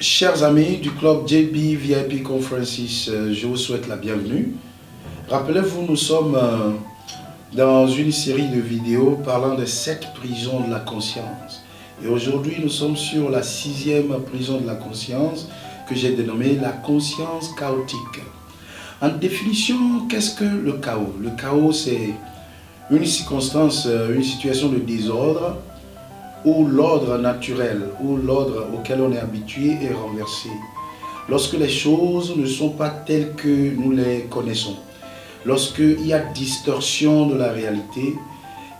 Chers amis du club JB VIP Conferences, je vous souhaite la bienvenue. Rappelez-vous, nous sommes dans une série de vidéos parlant des 7 prisons de la conscience. Et aujourd'hui, nous sommes sur la 6e prison de la conscience que j'ai dénommée la conscience chaotique. En définition, qu'est-ce que le chaos? Le chaos, c'est une circonstance, une situation de désordre où l'ordre naturel, où l'ordre auquel on est habitué est renversé. Lorsque les choses ne sont pas telles que nous les connaissons, lorsqu'il y a distorsion de la réalité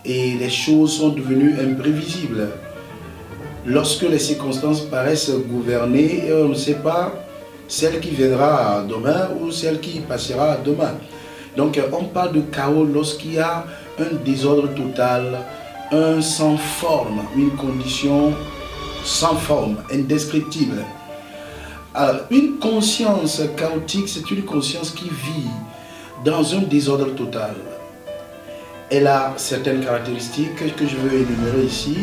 et les choses sont devenues imprévisibles, lorsque les circonstances paraissent gouverner et on ne sait pas celle qui viendra demain ou celle qui passera demain. Donc on parle de chaos lorsqu'il y a un désordre total, un sans forme, une condition sans forme, indescriptible. Alors, une conscience chaotique, c'est une conscience qui vit dans un désordre total. Elle a certaines caractéristiques que je veux énumérer ici.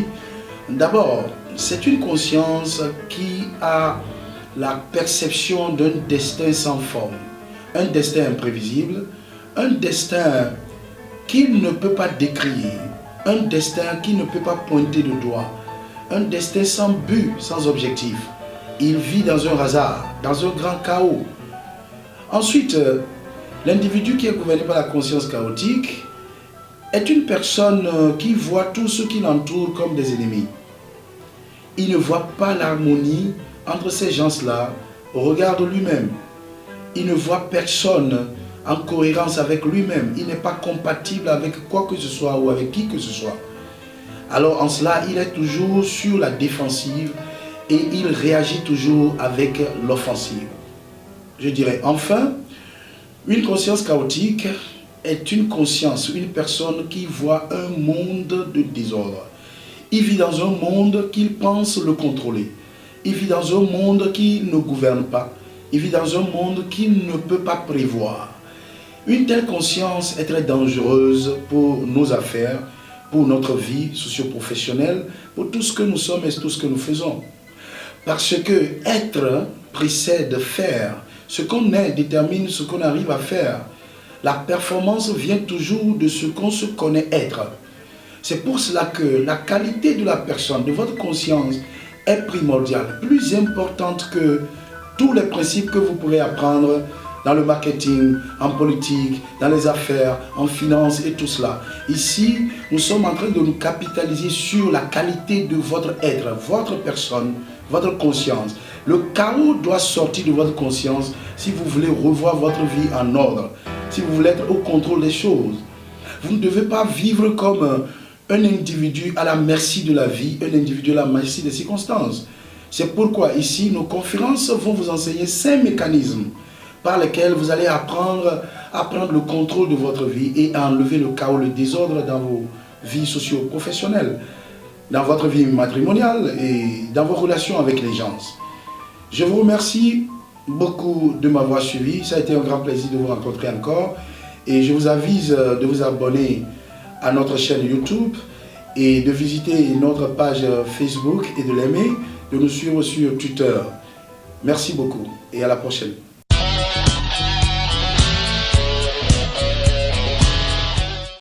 D'abord, c'est une conscience qui a la perception d'un destin sans forme, un destin imprévisible, un destin qu'il ne peut pas décrire, un destin qui ne peut pas pointer le doigt, un destin sans but, sans objectif. Il vit dans un hasard, dans un grand chaos. Ensuite, l'individu qui est gouverné par la conscience chaotique est une personne qui voit tout ce qui l'entoure comme des ennemis. Il ne voit pas l'harmonie entre ces gens-là au regard de lui-même. Il ne voit personne en cohérence avec lui-même. Il n'est pas compatible avec quoi que ce soit ou avec qui que ce soit. Alors en cela, il est toujours sur la défensive et il réagit toujours avec l'offensive. Je dirais enfin, une conscience chaotique est une conscience, une personne qui voit un monde de désordre. Il vit dans un monde qu'il pense le contrôler. Il vit dans un monde qui ne gouverne pas. Il vit dans un monde qu'il ne peut pas prévoir. Une telle conscience est très dangereuse pour nos affaires, pour notre vie socio-professionnelle, pour tout ce que nous sommes et tout ce que nous faisons. Parce que être précède faire. Ce qu'on est détermine ce qu'on arrive à faire. La performance vient toujours de ce qu'on se connaît être. C'est pour cela que la qualité de la personne, de votre conscience, est primordiale, plus importante que tous les principes que vous pourrez apprendre dans le marketing, en politique, dans les affaires, en finance et tout cela. Ici, nous sommes en train de nous capitaliser sur la qualité de votre être, votre personne, votre conscience. Le chaos doit sortir de votre conscience si vous voulez revoir votre vie en ordre, si vous voulez être au contrôle des choses. Vous ne devez pas vivre comme un individu à la merci de la vie, un individu à la merci des circonstances. C'est pourquoi ici, nos conférences vont vous enseigner 5 mécanismes par lesquels vous allez apprendre à prendre le contrôle de votre vie et à enlever le chaos, le désordre dans vos vies socio-professionnelles, dans votre vie matrimoniale et dans vos relations avec les gens. Je vous remercie beaucoup de m'avoir suivi. Ça a été un grand plaisir de vous rencontrer encore. Et je vous avise de vous abonner à notre chaîne YouTube et de visiter notre page Facebook et de l'aimer, de nous suivre sur Twitter. Merci beaucoup et à la prochaine.